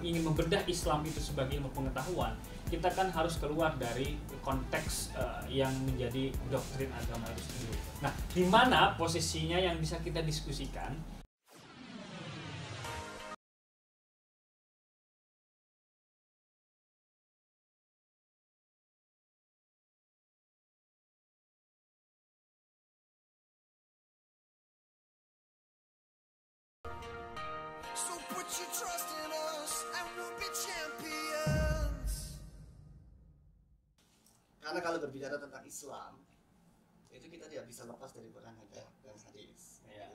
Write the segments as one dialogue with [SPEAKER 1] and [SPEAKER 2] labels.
[SPEAKER 1] ingin membedah Islam itu sebagai ilmu pengetahuan, kita kan harus keluar dari konteks yang menjadi doktrin agama itu sendiri. Nah, di mana posisinya yang bisa kita diskusikan?
[SPEAKER 2] So put your trust in us and we'll be champions.
[SPEAKER 3] Karena kalau berbicara tentang Islam, itu kita tidak bisa lepas dari Quran dan hadis.
[SPEAKER 1] Ya.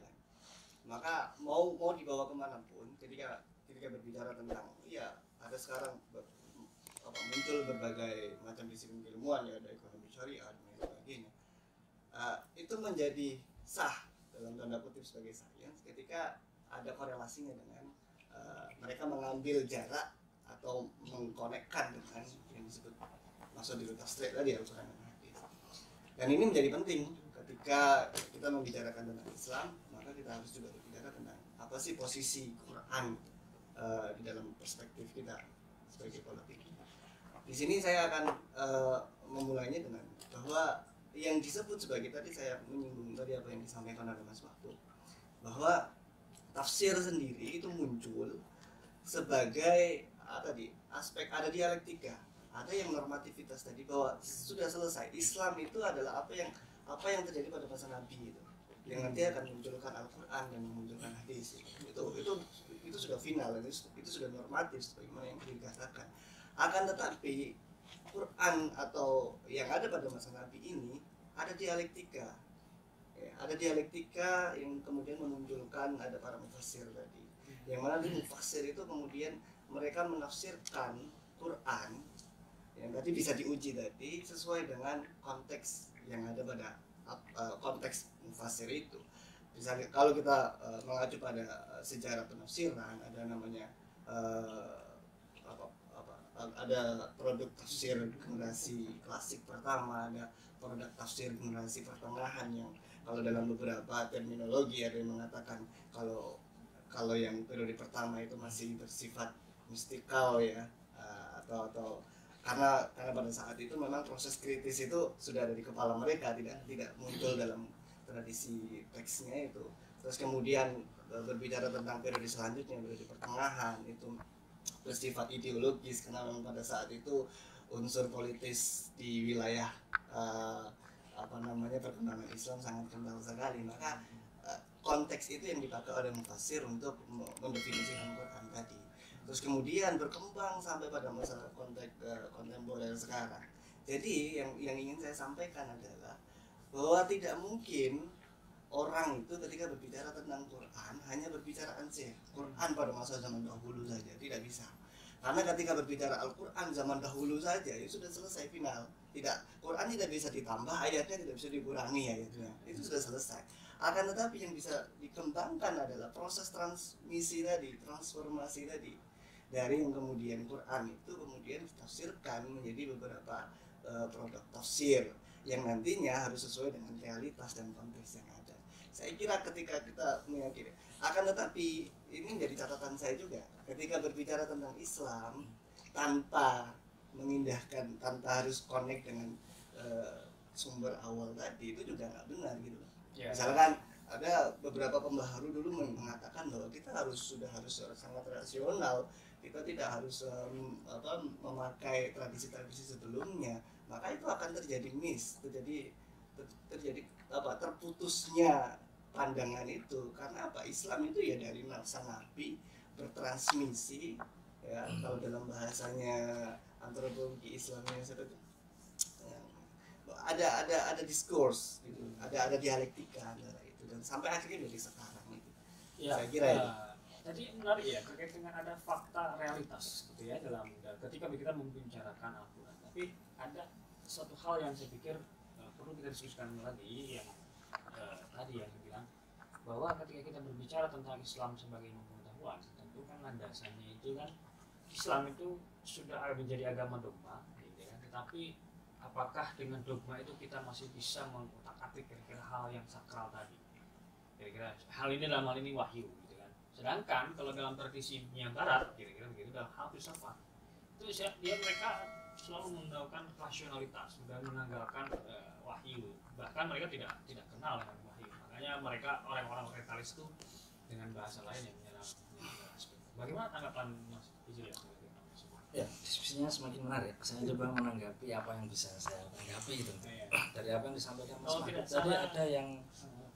[SPEAKER 3] Maka mau dibawa kemanapun, ketika berbicara tentang, ya ada sekarang muncul berbagai macam disiplin ilmuwan, ya ada ekonomi syariah dan lain sebagainya. Itu menjadi sah dalam tanda kutip sebagai sains ketika ada korelasinya dengan mereka mengambil jarak atau mengkonekkan dengan yang disebut maksudillah straight tadi Al-Quran dan hadis. Dan ini menjadi penting ketika kita membicarakan tentang Islam, maka kita harus juga berbicara tentang apa sih posisi Quran di dalam perspektif kita sebagai politik. Di sini saya akan memulainya dengan bahwa yang disebut sebagai, tadi saya menyinggung tadi apa yang disampaikan oleh Mas Mahfud, bahwa tafsir sendiri itu muncul sebagai tadi aspek ada dialektika, ada yang normativitas tadi, bahwa sudah selesai Islam itu adalah apa yang terjadi pada masa Nabi itu, yang nanti akan memunculkan Al-Quran dan memunculkan hadis. Itu sudah final, itu sudah normatif sebagaimana yang dikatakan. Akan tetapi Quran atau yang ada pada masa Nabi ini ada dialektika. Ada dialektika yang kemudian menunjukkan ada para mufassir tadi, yang mana di mufassir itu kemudian mereka menafsirkan Quran yang tadi bisa diuji tadi sesuai dengan konteks yang ada pada konteks mufassir itu. Misalnya kalau kita mengacu pada sejarah penafsiran, ada namanya ada produk tafsir generasi klasik pertama, ada produk tafsir generasi pertengahan, yang kalau dalam beberapa terminologi ada yang mengatakan kalau yang periode pertama itu masih bersifat mistikal ya, atau karena pada saat itu memang proses kritis itu sudah ada di kepala mereka, tidak muncul dalam tradisi teksnya itu. Terus kemudian berbicara tentang periode selanjutnya, periode pertengahan, itu bersifat ideologis karena memang pada saat itu unsur politis di wilayah perkembangan Islam sangat kental sekali. Maka konteks itu yang dipakai oleh mufassir untuk mendefinisikan Quran tadi. Terus kemudian berkembang sampai pada masa konteks kontemporer sekarang. Jadi yang ingin saya sampaikan adalah bahwa tidak mungkin orang itu ketika berbicara tentang Quran hanya berbicara Quran pada masa zaman dahulu saja, tidak bisa. Karena ketika berbicara Al-Quran zaman dahulu saja itu sudah selesai final. Quran tidak bisa ditambah, ayatnya tidak bisa dikurangi ayatnya. Itu sudah selesai. Akan tetapi yang bisa dikembangkan adalah proses transmisi tadi, transformasi tadi. Dari yang kemudian Quran itu kemudian ditafsirkan menjadi beberapa produk tafsir yang nantinya harus sesuai dengan realitas dan konteks yang ada. Saya kira ketika kita meyakini, akan tetapi ini menjadi catatan saya juga, ketika berbicara tentang Islam tanpa mengindahkan, tanpa harus connect dengan sumber awal tadi, itu juga nggak benar gitu. Yeah. Misalkan ada beberapa pembaharu dulu mengatakan bahwa kita harus sangat rasional, kita tidak harus memakai tradisi-tradisi sebelumnya, maka itu akan terjadi terputusnya pandangan itu. Karena apa? Islam itu ya dari nafsa Nabi bertransmisi ya, kalau dalam bahasanya antropologi Islamnya seperti ada diskurs gitu, ada dialektika antara itu, dan sampai akhirnya dari sekarang itu. Ya, saya kira itu.
[SPEAKER 1] Tadi menarik ya terkait dengan ada fakta realitas gitu ya dalam ketika kita membicarakan Al-Quran. Tapi ada suatu hal yang saya pikir perlu kita diskusikan lagi, yang tadi yang dibilang bahwa ketika kita berbicara tentang Islam sebagai ilmu pengetahuan, tentu kan landasannya itu kan Islam itu sudah menjadi agama dogma, gitu ya. Tetapi apakah dengan dogma itu kita masih bisa mengutak-atik kira-kira hal yang sakral tadi? Kira-kira hal ini dalam hal ini wahyu, gitu kan? Sedangkan kalau dalam tradisinya Barat, kira-kira begitu, dalam hal filsafat itu mereka selalu menggunakan rasionalitas dan menanggalkan wahyu. Bahkan mereka tidak kenal dengan wahyu. Makanya mereka orang-orang orientalis itu dengan bahasa lain yang menyerang aspek. Bagaimana tanggapan Mas Ijil ya?
[SPEAKER 4] Ya, diskusinya semakin menarik. Saya coba menanggapi apa yang bisa saya tanggapi itu. Dari apa yang disampaikan Mas Mahfud tadi ada yang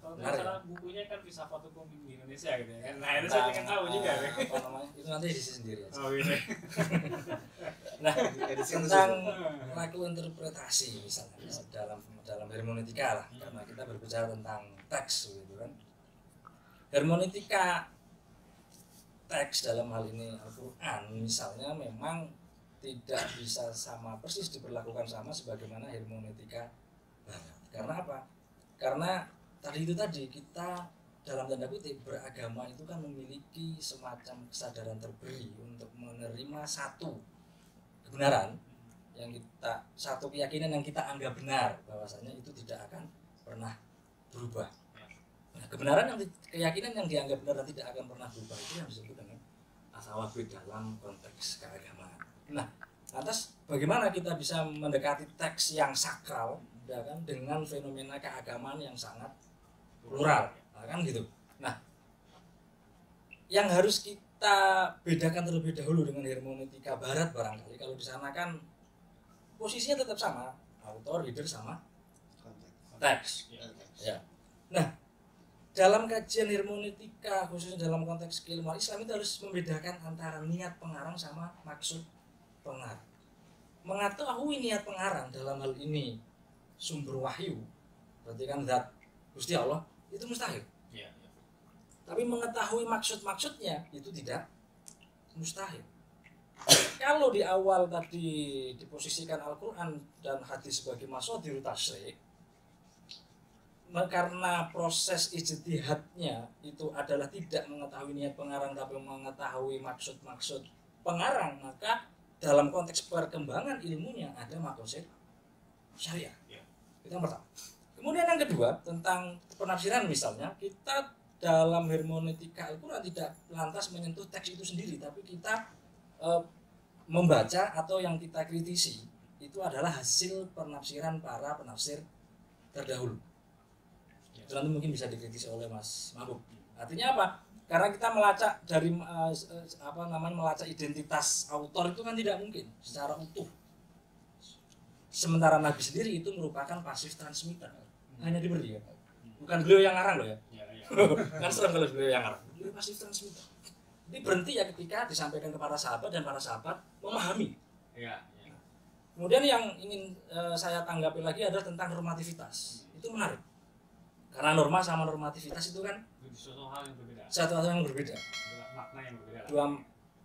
[SPEAKER 1] kalau
[SPEAKER 4] menarik.
[SPEAKER 1] salah bukunya kan filsafat hukum di Indonesia gitu ya. Nah, itu saya ingin tahu juga.
[SPEAKER 4] Apa namanya? Itu nanti edisi sendiri aja.
[SPEAKER 1] Oh gitu.
[SPEAKER 4] Nah,
[SPEAKER 3] Edisi
[SPEAKER 4] tentang
[SPEAKER 3] khusus.
[SPEAKER 4] laku interpretasi misalnya dalam hermeneutika lah, karena kita berbicara tentang teks gitu kan. Hermeneutika teks dalam hal ini Al-Quran misalnya memang tidak bisa sama persis diperlakukan sama sebagaimana hermeneutika Barat. Karena apa? Karena tadi kita dalam tanda kutip beragama itu kan memiliki semacam kesadaran terberi untuk menerima satu kebenaran satu keyakinan yang kita anggap benar, bahwasanya itu tidak akan pernah berubah. Nah, keyakinan yang dianggap benar dan tidak akan pernah berubah itu yang disebut dengan at-tawabud dalam konteks keagamaan. Nah, lantas bagaimana kita bisa mendekati teks yang sakral ya kan, dengan fenomena keagamaan yang sangat plural, kan gitu. Nah, yang harus kita bedakan terlebih dahulu dengan hermeneutika Barat barangkali, kalau di sana kan posisinya tetap sama, autor, reader sama teks. Ya. Nah, dalam kajian hermeneutika khususnya dalam konteks keilmuan Islam itu harus membedakan antara niat pengarang sama maksud pengarang. Mengetahui niat pengarang dalam hal ini sumber wahyu, berarti kan zat Gusti Allah, itu mustahil. Tapi mengetahui maksud-maksudnya itu tidak mustahil. Kalau di awal tadi diposisikan Al-Quran dan hadis sebagai mashadirut tasyri', karena proses ijtihadnya itu adalah tidak mengetahui niat pengarang tapi mengetahui maksud-maksud pengarang, maka dalam konteks perkembangan ilmunya ada maqasid syariah. Itu yang pertama. Kemudian yang kedua, tentang penafsiran misalnya, kita dalam hermeneutika Al-Quran tidak lantas menyentuh teks itu sendiri, tapi kita membaca atau yang kita kritisi itu adalah hasil penafsiran para penafsir terdahulu. Itu nanti mungkin bisa dikritisi oleh Mas Mahbub. Artinya apa? Karena kita melacak dari melacak identitas autor itu kan tidak mungkin secara utuh. Sementara Nabi sendiri itu merupakan passive transmitter, hanya diberi ya. Bukan beliau yang ngarang loh ya. Kan serem kalau beliau yang ngarang. Beliau passive transmitter. Ini berhenti ya ketika disampaikan kepada sahabat dan para sahabat memahami. Kemudian yang ingin saya tanggapi lagi adalah tentang normativitas. Itu menarik. Karena norma sama normativitas itu kan
[SPEAKER 1] Suatu hal yang berbeda.
[SPEAKER 4] satu hal yang berbeda.
[SPEAKER 1] Makna yang berbeda.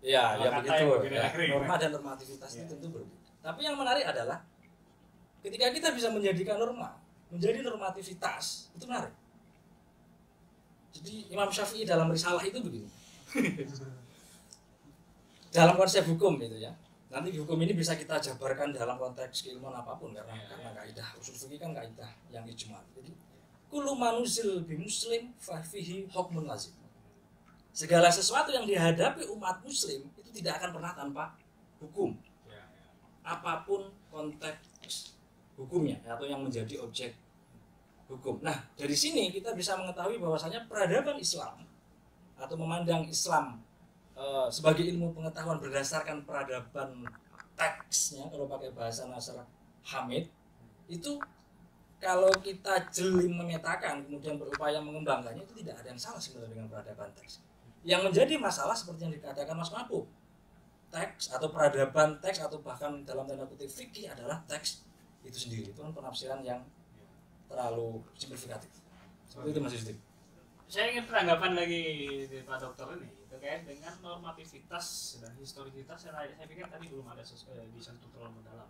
[SPEAKER 4] Ya
[SPEAKER 1] kata
[SPEAKER 4] begitu.
[SPEAKER 1] yang berbeda.
[SPEAKER 4] Ya, norma dan normativitas itu tentu berbeda. Tapi yang menarik adalah ketika kita bisa menjadikan norma menjadi normativitas, itu menarik. Jadi Imam Syafi'i dalam risalah itu begini. Dalam konsep hukum gitu ya. Nanti hukum ini bisa kita jabarkan dalam konteks keilmuan apapun karena kaidah usul fikih kan kaidah yang ijma'. Jadi kullu manuzil bi muslim fa fihi hukmun lazim. Segala sesuatu yang dihadapi umat muslim itu tidak akan pernah tanpa hukum. Apapun konteks hukumnya atau yang menjadi objek hukum. Nah, dari sini kita bisa mengetahui bahwasanya peradaban Islam atau memandang Islam sebagai ilmu pengetahuan berdasarkan peradaban teksnya, kalau pakai bahasa Nasr Hamid, itu kalau kita jeli memetakan kemudian berupaya mengembangkannya, itu tidak ada yang salah sebenarnya dengan peradaban teks. Yang menjadi masalah seperti yang dikatakan Mas Mahbub, teks atau peradaban teks atau bahkan dalam tanda kutip fikih adalah teks itu sendiri. Itu kan penafsiran yang terlalu simplifikatif. Seperti itu Mas Yusuf.
[SPEAKER 1] Saya ingin peranggapan lagi dari Pak Dokter ini terkait dengan normativitas dan historisitas. Saya pikir tadi belum ada disentuh terlalu mendalam.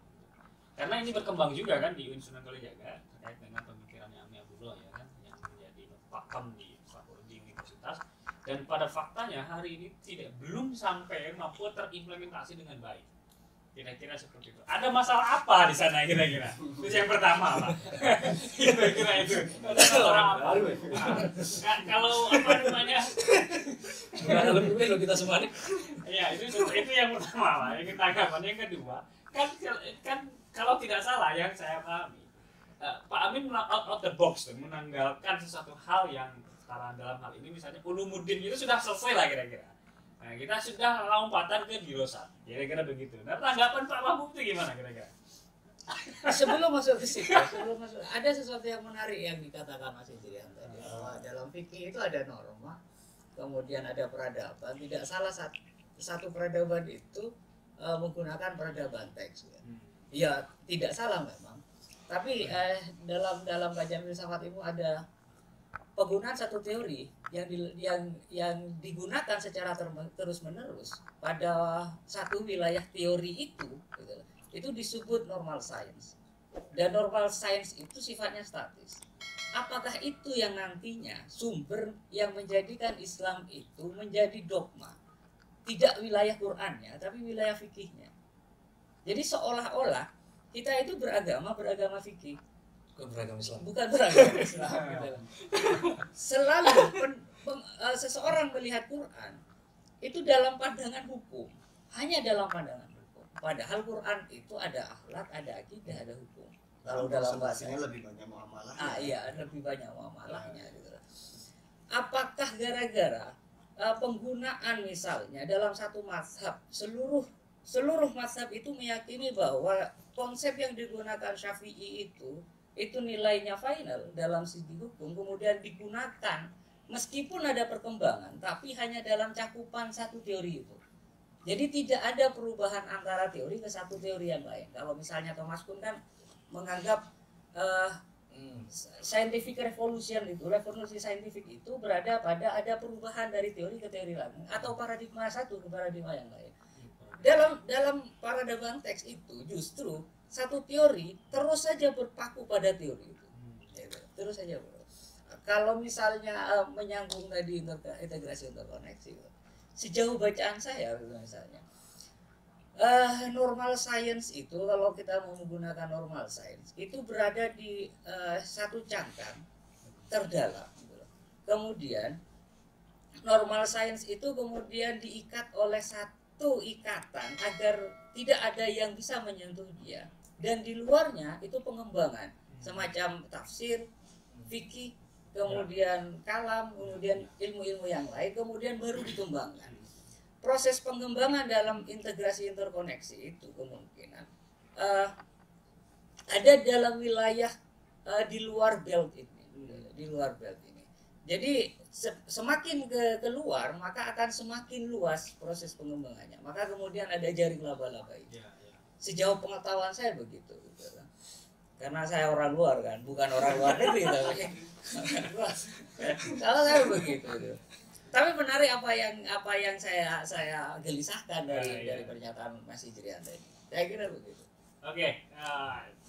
[SPEAKER 1] Karena ini berkembang juga kan di Sunan Kalijaga terkait dengan pemikirannya Ami Abdullah ya kan, yang menjadi pakam di universitas. Dan pada faktanya hari ini belum sampai mampu terimplementasi dengan baik. Kira-kira seperti itu. Ada masalah apa di sana kira-kira? Itu yang pertama, Pak. Kira-kira itu. Ada masalah apa? Kalau apa namanya?
[SPEAKER 4] Bukan lebih loh kita semua nih.
[SPEAKER 1] Ya, itu yang pertama, Pak. Yang tanggapan. Yang kedua, kan kalau tidak salah yang saya pahami, Pak Amin out the box tuh, menanggalkan sesuatu hal yang dalam hal ini misalnya ulumuddin itu sudah selesai lah kira-kira. Nah, kita sudah lompatan ke dirosat, kira-kira begitu. Nah, tanggapan Pak Mahbub itu gimana kira-kira?
[SPEAKER 5] Sebelum masuk ke situ, ada sesuatu yang menarik yang dikatakan Mas Indrian tadi, bahwa dalam fikih itu ada norma, kemudian ada peradaban. Tidak salah satu peradaban itu menggunakan peradaban teks. Ya, tidak salah memang. Tapi dalam kajian filsafat itu ada penggunaan satu teori yang digunakan secara terus-menerus pada satu wilayah teori itu, gitu. Itu disebut normal science. Dan normal science itu sifatnya statis. Apakah itu yang nantinya sumber yang menjadikan Islam itu menjadi dogma? Tidak wilayah Qur'annya, tapi wilayah fikihnya. Jadi seolah-olah kita itu beragama fikih.
[SPEAKER 4] Bukan beragama Islam.
[SPEAKER 5] Bukan beragama Islam. Gitu. Selalu seseorang melihat Quran itu dalam pandangan hukum, hanya dalam pandangan hukum. Padahal Quran itu ada akhlak, ada akidah, ada hukum. Kalau dalam bahasanya
[SPEAKER 3] lebih banyak muamalah.
[SPEAKER 5] Iya, lebih banyak muamalahnya. Gitu. Apakah gara-gara penggunaan misalnya dalam satu mazhab, seluruh mazhab itu meyakini bahwa konsep yang digunakan Syafi'i itu nilainya final dalam segi hukum, kemudian digunakan meskipun ada perkembangan, tapi hanya dalam cakupan satu teori itu. Jadi tidak ada perubahan antara teori ke satu teori yang lain. Kalau misalnya Thomas Kuhn kan menganggap scientific revolution itu, revolusi saintifik itu berada pada ada perubahan dari teori ke teori lain, atau paradigma satu ke paradigma yang lain. Dalam paradigma teks itu justru satu teori terus saja berpaku pada teori itu, terus saja. Kalau misalnya menyambung tadi integrasi interkoneksi, sejauh bacaan saya misalnya normal science itu, kalau kita mau menggunakan normal science itu berada di satu cangkang terdalam. Kemudian normal science itu kemudian diikat oleh satu ikatan agar tidak ada yang bisa menyentuh dia. Dan di luarnya itu pengembangan semacam tafsir, fikih, kemudian kalam, kemudian ilmu-ilmu yang lain, kemudian baru dikembangkan. Proses pengembangan dalam integrasi interkoneksi itu kemungkinan ada dalam wilayah di luar belt ini, Jadi semakin keluar maka akan semakin luas proses pengembangannya. Maka kemudian ada jaring laba-laba itu. Sejauh pengetahuan saya begitu, gitu. Karena saya orang luar kan, bukan orang luar negeri tapi kalau saya begitu. Gitu. Tapi menarik apa yang saya gelisahkan dari pernyataan Mas Indrian tadi. Saya kira begitu.
[SPEAKER 1] Oke,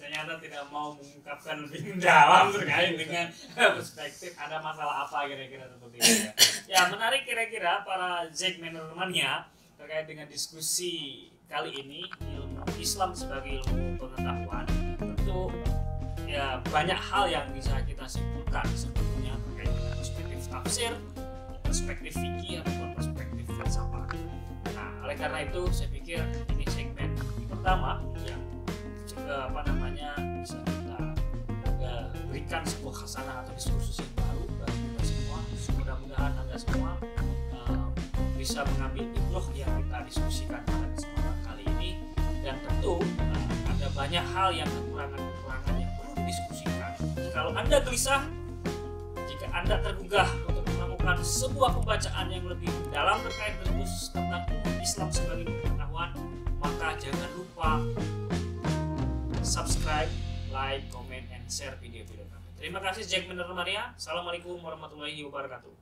[SPEAKER 1] ternyata tidak mau mengungkapkan lebih mendalam terkait dengan perspektif ada masalah apa kira-kira seperti itu. Ya menarik kira-kira para Zegmenermania terkait dengan diskusi kali ini, ilmu Islam sebagai ilmu pengetahuan. Tentu ya banyak hal yang bisa kita simpulkan sebetulnya terkait dengan perspektif tafsir, perspektif fikih ataupun perspektif filsafat. Nah, oleh karena itu saya pikir ini segmen pertama yang bisa kita berikan sebuah khasanah atau diskursus yang baru bagi kita semua. Mudah-mudahan Anda semua bisa mengambil ibroh yang kita diskusikan pada kesempatan kali ini, dan tentu ada banyak hal yang kekurangan yang perlu didiskusikan. Kalau Anda gelisah, jika Anda tergugah untuk melakukan sebuah pembacaan yang lebih dalam terkait diskusi tentang Islam sebagai pengetahuan, maka jangan lupa subscribe, like, comment, and share video-video kami. Terima kasih Zegmenermania. Assalamualaikum warahmatullahi wabarakatuh.